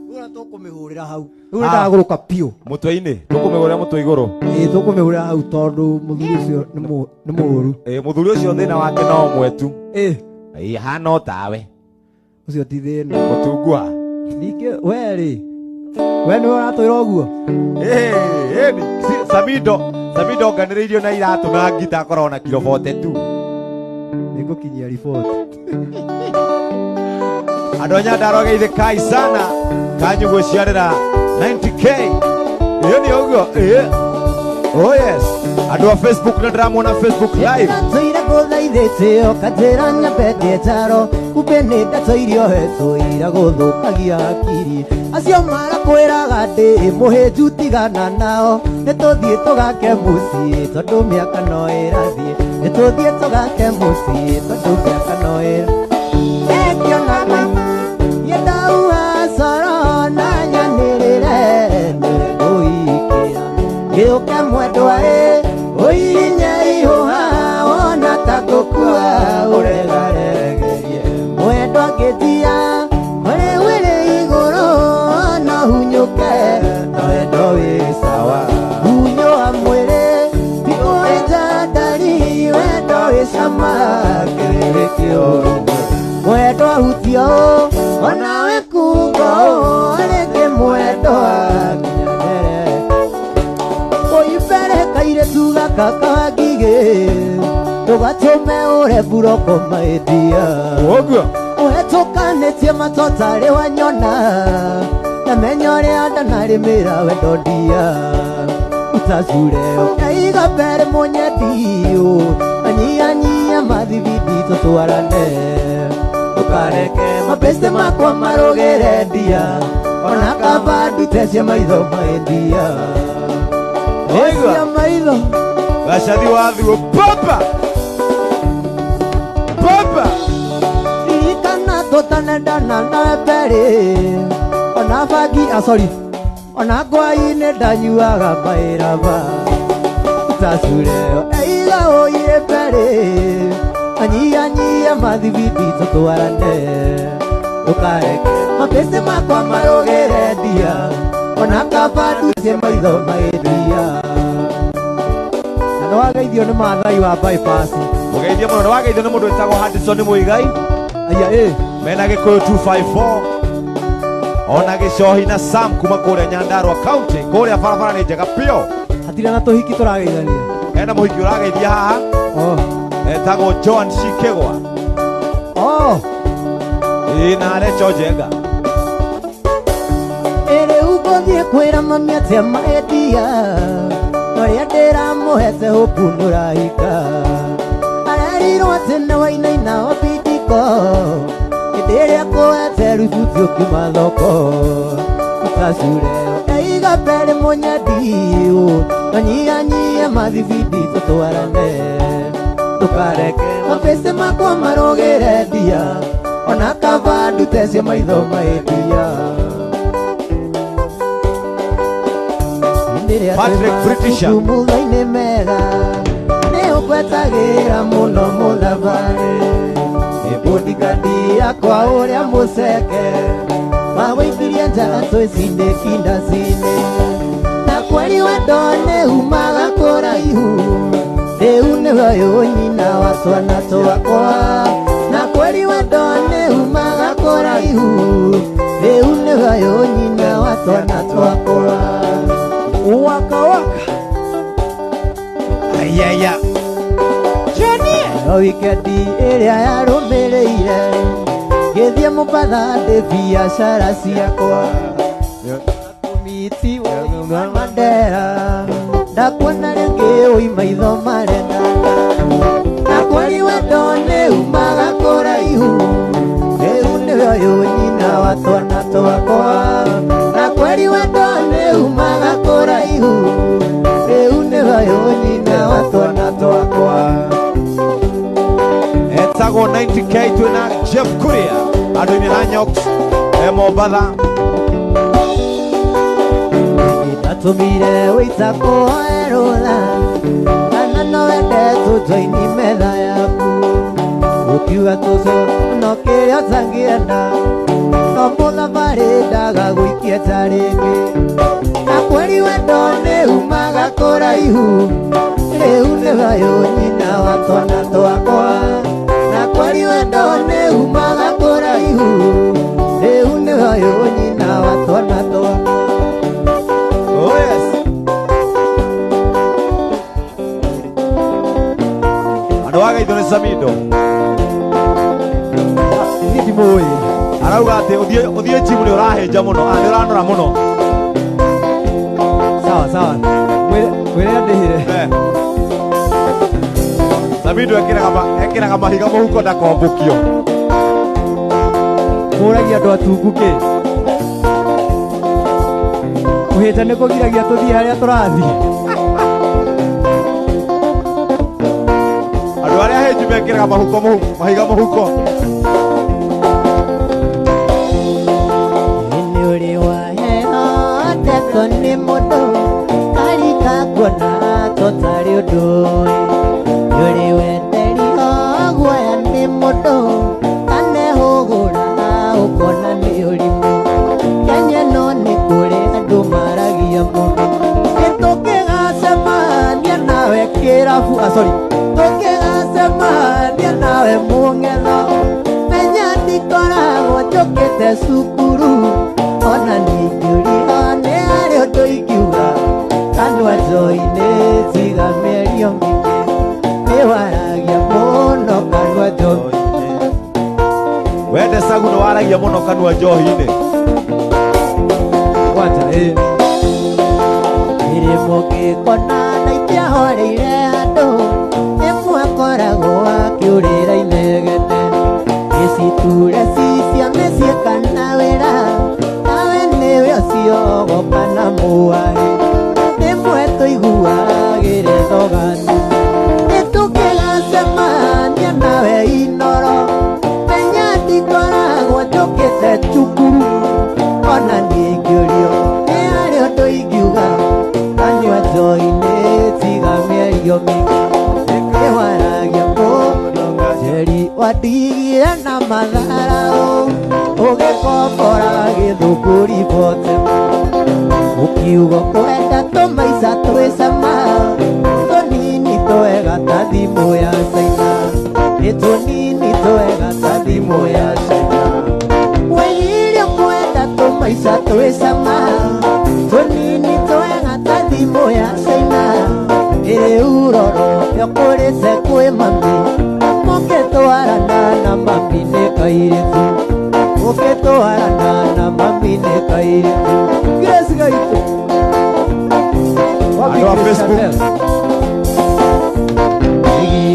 ura tukumihurira hau ura ndaguruka pio mutwe-ini tukumihurira mutwe iguru tukumihurira hau tondu muthuri ucio ni muru muthuri ucio thina wake no mwetu hana tawe ucio ti thina mutungua nike weri we ni uratwira uguo Samido nganiriirio na iratu na ngita akorwo na kilo 42 nigukinyia riboti andu anya ndarogeithikai sana kanyu gwiciarira 90k iyo ni uguo oh yes andu a Facebook na ndramona Facebook live tuire guthaithite okatira nyambete taro kupene ndatoirio hetuira guthukagia akiri acio marakwiraga ndi muhinju tigana nao nituthie tugake mucii tondu miaka no irathie nituthie tugake mucii tondu miaka no irathie yedauha coro na nyanirire niguikira giuke mwendwa uinye ihuha wona ta gukua uregaregerie mwendwa ngithia uri wiri iguru no hunyuke wendo wi sawa hunyua mwiri tikuri jandari wendo wi cama kiriri kiuru mwendwa hutio onawe kungo rĩngĩ mwendwa nginya ũibere kaire tuga kaka ngigĩ tũgatũme ũre buroko maendia ũguo ũhetũkanĩtie matotarĩ wanyona na menya ũrĩa ndanarĩmĩra wendo ndia utacureo kaiga mbere mũnyendiũ anyihanyihia mathibidi tũtwarane tukareke mabeste makwa marogere ndia ona kaba ndutecie maitho maendia Oiga maitho gacathi wathuo papa ririkana tũtanendana na mbere ona bangi ona ngwai-inĩ ndanyuaga maĩraba utacureo eiga ũire mbere anyihanyihia mathibidi tũtwarane tukareke mabeste makwa marogere ndia ona kaba nducie maitho maendia na nĩwageithio nĩ Maathai wa bypass mugeithie muno nĩwageithio nĩ mũndũ wĩtagwo Hadison Muigai aya mena Gĩkũyũ 254 ona Gĩcohi na Sam kuma kũrĩa Nyandarua County kũrĩa barabara nĩ njega pio hatirĩ na tũhiki tũrageithania hena mũhiki ũrageithia haha etagwo Joan Shikegwa na Recho Njenga rĩu ngũthiĩ kwĩra mami atĩ maendia norĩa ndĩramũhete hũpu nũrahika arerirwo atĩ nĩ wainaina obindiko hĩndĩ ĩrĩa kũhete rubuti ũkiuma thoko utacureo eiga mbere mũnyendiũ anyihanyihia mathibidi tũtwarane tukareke mabeste makwa marogere ndia ona kaba ndutecie maitho maendia Patrick Britisha muthainĩ mega nĩ ũkwetagĩra mũno mũthabarĩ ĩbũndikandi yakwa ũrĩa mũceke mawĩithirie njara twĩcinde kindacinĩ na kweri wendo nĩ umaga kũraihu rĩu nĩwe ũyũ nyina wa twana twakwa na kweri wendo nĩ umaga kũraihu rĩu nĩwe ũyũ nyina wa twana twakwa waka ayaya no wikendi ĩrĩa yarũmĩrĩire ngĩthiĩ Mũmbatha ndĩ biacara ciakwa tumiti wa Mandera ndakuona rĩngĩ ũi maitho marendana na kweri wendo nĩ umaga kũraihu rĩu nĩwe ũyũ nyina wa twana twakwa na kweri wendo nĩ umaga kũraihu rĩu nĩwe ũyũ nyina wa twana twakwa etagwo 90k twĩna Jeff Kuria andũ-inĩ na Nyox Mombatha ndatũmire wĩita kũhoerũtha kana no wende tũjoini metha yaku ukiuga tucio no kiria tangienda no muthabari ndaga gwikia taringi na kweli wendo ni umaga kuraihu riu ni thayu nyina wa twana twakwa na kweli wendo ni umaga kuraihu riu ni thayu nyina wa twana twakwa. Oh yes. Andu agaitho ni Samido Ndimoi arauga ati uthie jimu ni urahinja muno ni uranora muno. sawa sawa mwire ndihire Samido ekiraga mahiga muhuko ndakombukio muragia andu atunguke uhita nä kå giragia tå thiä harä a tå rathiä andå arä a hänju mekĩraga mahiga mũhuko nä å rä waheho ndeko nä må ndå karika kuona tå tarä å ndå nä å rä wenderio guoya nä må ndå kanehå gå ra å kona nä å rimå kenya no nä kå rä andå maragia mũno nä tå kä gacemania nawe kä rabu tå kä gacemania nawe må ng'etho menya ndikoragwo njå kä te cukuru ona ningä å rio nä harä å ndå ingiuga kanua njoi-inä tiga mĩario mĩingĩ nĩ waragia mũno kanua njoi-inĩ wende Sagu nĩ waragia mũno kanua njohi-inĩ iri mugikona na itiahoreire andũ ĩmwe akoragwo akĩũrĩra inegene iciture cicia mĩciĩ kana wĩra nawe nĩwe ũcio goka na mũwaĩ rĩmwe tũiguagĩre thogatu nĩtũkĩgacemania nawe inoro menya ndikoragwo njũkĩte cukuru ona ningĩũrio ndo ingiuga kanyua njoi-inĩ tiga mĩario mĩingĩ nĩ waragia mũno njeri wandigire na matharau ũgĩkombora gĩthũngũri bote ũkiuga kwenda tũmaica twĩcama tũnini twega ta thimũ ya caina nĩ tũnini twega ta thimũ ya caina wĩirie kwenda tũmaica twĩcama tũnini twega ta thimũ ya caina ĩrĩ uroro yokũrĩte kwĩ mami mũkĩtwarana na mami nĩ kairĩtu mũkĩtwarana na mami nĩ kairĩtu Grace gaitũ andũ a Facebook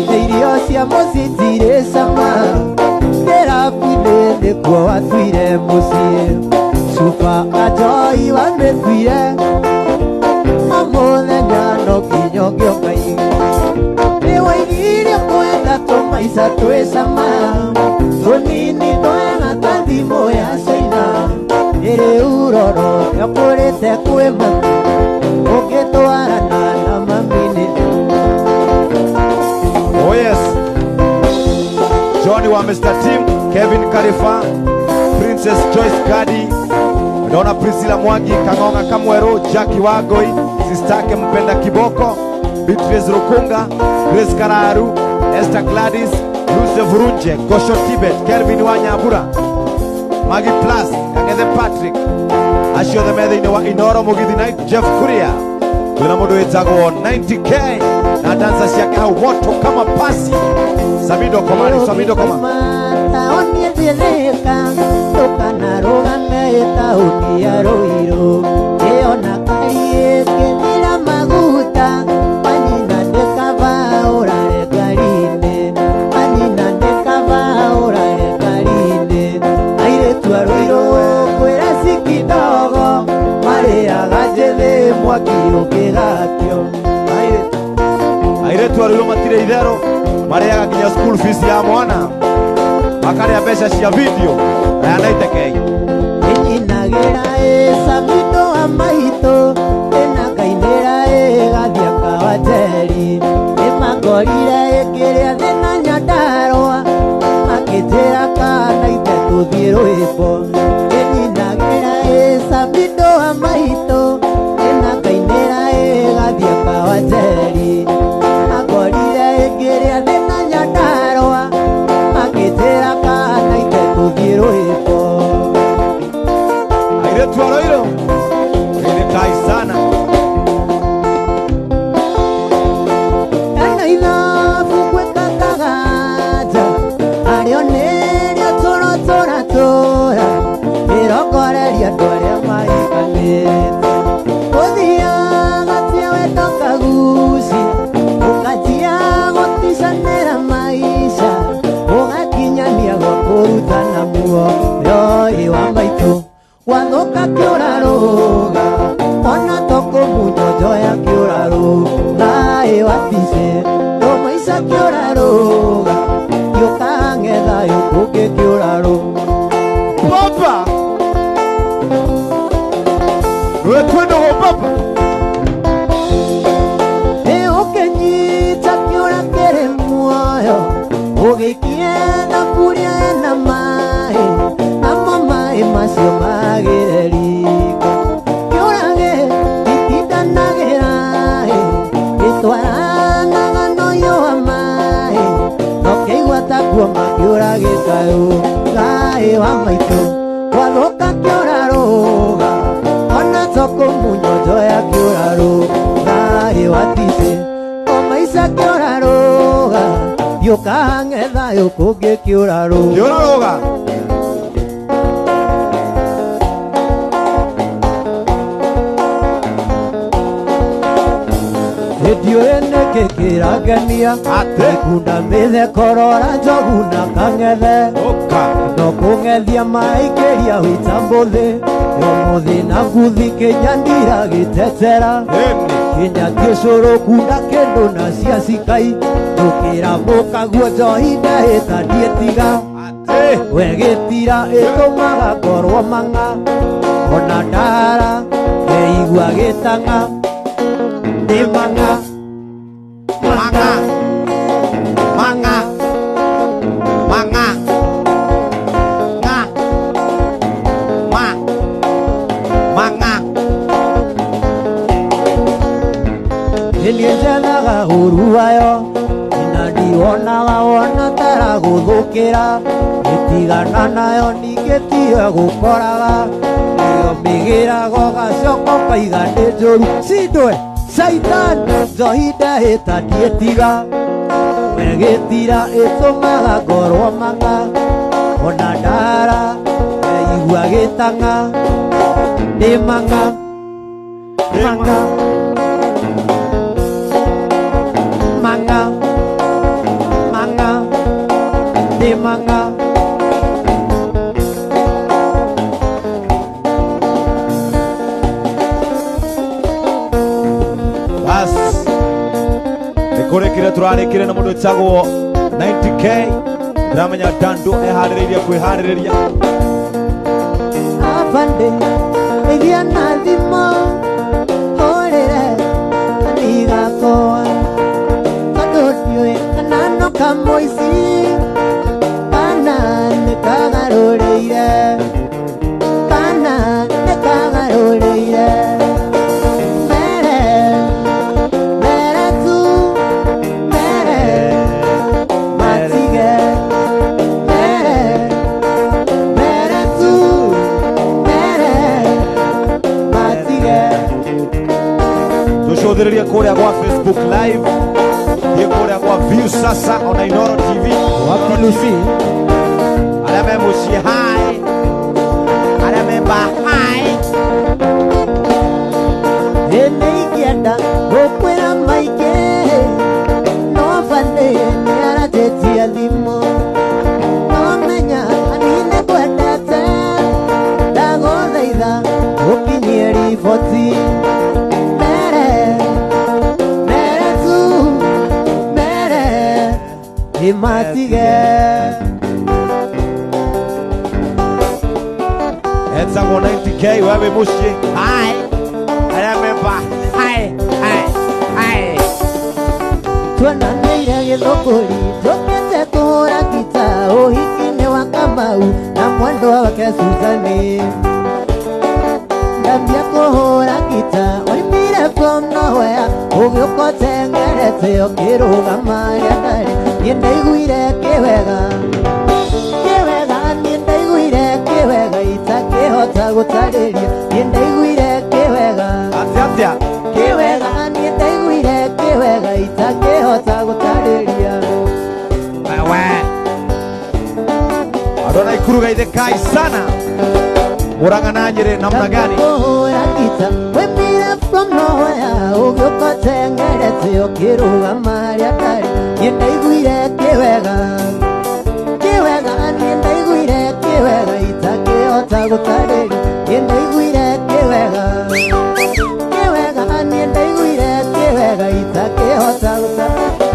irio cia mũciĩ cirĩ cama kĩrabu-inĩ nĩkuo watuire mũciĩ cuba kanjoi wamĩtuire o mũthenya no nginya ũngĩokaigi nĩ waigirie kwenda tũmaica twĩ cama tũnini twega ta thimũ ya caina ĩrĩ uroro yokũrĩte kwĩ mami ũngĩtwarana na mami nĩ oh yes Johnny wa Mr. Team Kevin Karifa Princess Joyce Kadi Dona Priscilla Mwangi Kang'ong'a Kamweru Jackie Wagoi Sistake Mpenda Kiboko Beatrice Rukunga Grace Kararu Esther Gladys Luce Vurunje Gosho Tibet Kelvin Wanyabura Maggie Plus Kang'ethe Patrick Ashio the Methe wa Inoro Mugithi Night Jeff Kuria Kuna mundu wetagwo 90K na dansa ciake hau moto kama pasi Samido Komani Samido Komani taonie thirika tukana rugame taoni ya Ruiru eona karie kithira maguta panina ndekava urare garine panina ndekava urare garine aire tua Ruiru kwira sikidogo mariaga njĩthĩ mwaki ũkĩgakio aire tua Ruiru matire itherũ mariaga nginya school fees ya mwana makarĩa mbeca cia video na ya 90K inyinagĩra Samido wa maitũ ĩna kainĩra ĩgathiĩ kawateri ĩmangorire ĩkĩrĩa thĩna Nyandarũa Davido wa maito ena kainera egathia kawajeri akorire egeria thina nyandarwa akitera kana ite tuthirwipo aire tuaroiro ene kai sana ena ithabu gwikakagaja arioneria torotora tora irokoreria andu aria maikanite uthiaga tia wetoka guci ukajia guticanira maisha ugakinyania gwa kurutana muoyo wa maitu wathuka kiuraruga ona toko munyojo ya kiuraruga watice tomaica kiuraruga giukang'etha yukuki kiuraruga papa we kwenda ho papa ukinyita kiura kiri muoyo ugikienda kuria ena mai amo mai macio magire riko kiurage itindanagira gitwaranaga noyo wa mai nokeigua takuo makiuragikayo ngai wa maitu wathuka kiuraruga ona toko munyojo ya kiuraruga watice omaica kiuraruga yukang'etha yukungi kiuraruga kiuraruga Redio ene kikiragania ikunda mithe korora njogu na kang'ethe no kung'ethia maikiria wita mbuthi umuthi na nguthi kinyandira gitetera kinya kicuru kunda kindu na cia cikai ndukira mukaguo njohi ndahita ndietiga wegitira itumaga ngorwo mang'a ona ndara keigua gitang'a ni mang'a mang'a mang'a mang'a mang'a nilienjanaga huru wayo ina ndionaga wona taraguthukira gitigana nayo ningĩtige gũkoraga ĩyo mĩgĩrago gacoko kaiga nĩ njũru cindwe Satan njohi ndahĩta ndietiga wegĩtira ĩtũmaga ngorwo mang'a ona ndara ngeigua gĩtang'a nĩ mang'a mang'a mang'a mang'a nĩ mang'a bas ikurekire turarekire na mundu wetagwo 90k ndamenya dandu eharĩrĩirie kwĩharĩrĩria abande igia na thimo horere anigakoa tondũ ndiũĩ kana no kamũici kana nĩkagarũrĩire kana nĩkagarũrĩire mere mere tu mere matige mere mere tu mere matige tucũthĩrĩrie kũrĩa gwa Facebook live thiĩ kũrĩa gwa View sasa ona Inooro TV wapi Lucy arĩa me mũciĩ hai arĩa me bahai nĩingĩenda gũkwĩra maingĩ no bande nĩaratĩtia thimũ nomenya anine kwendete ndagũthaitha ũkinyie riboti mere mere tu mere imatige etagwo 90k wewe mũciĩ hai arĩa me bahai tuonanĩire gĩthũkũri tũkĩte kũhũra gita ũhiki-inĩ wa Kamau na mwendwa wake Suzani tengerete ukirugama yandari ndaiguire kiwega ndaiguire kiwega itakihota gutariria ndaiguire kiwega atia kiwega ndaiguire kiwega itakihota gutariria wewe Adona ikuruga ide kai sana Muranga na Nyeri namna gani from nowhere ugiuka tengerete ukirugama yandari ndaiguire kiwega ndaiguire kiwega itakihota gutariria ndaiguire kiwega ndaiguire kiwega itakihota gutariria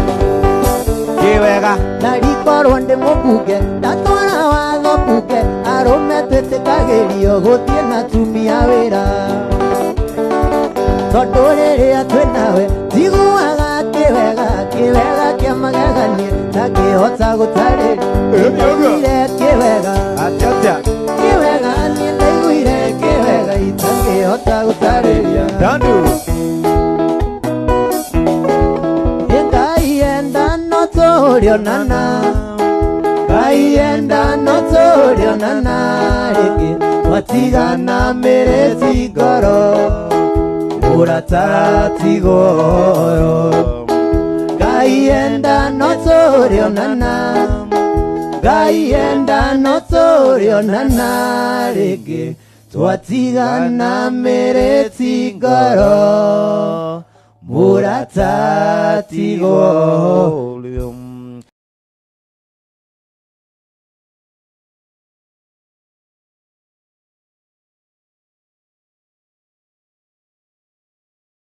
kiwega narikorwo ndi mubuge ndatwara watho buge arume twitikagirio guthie na tumia wira tondu riria twinawe njiguaga kiwega kia magegania takihota gutariria ndaiguire kiwega atia kiwega ndaiguire kiwega itakihota gutariria dandu Kaienda notorionana rĩngĩ twatigana mĩrĩti ngoro mũratati goro Kaienda notorionana rĩngĩ twatigana mĩrĩti ngoro mũratati goro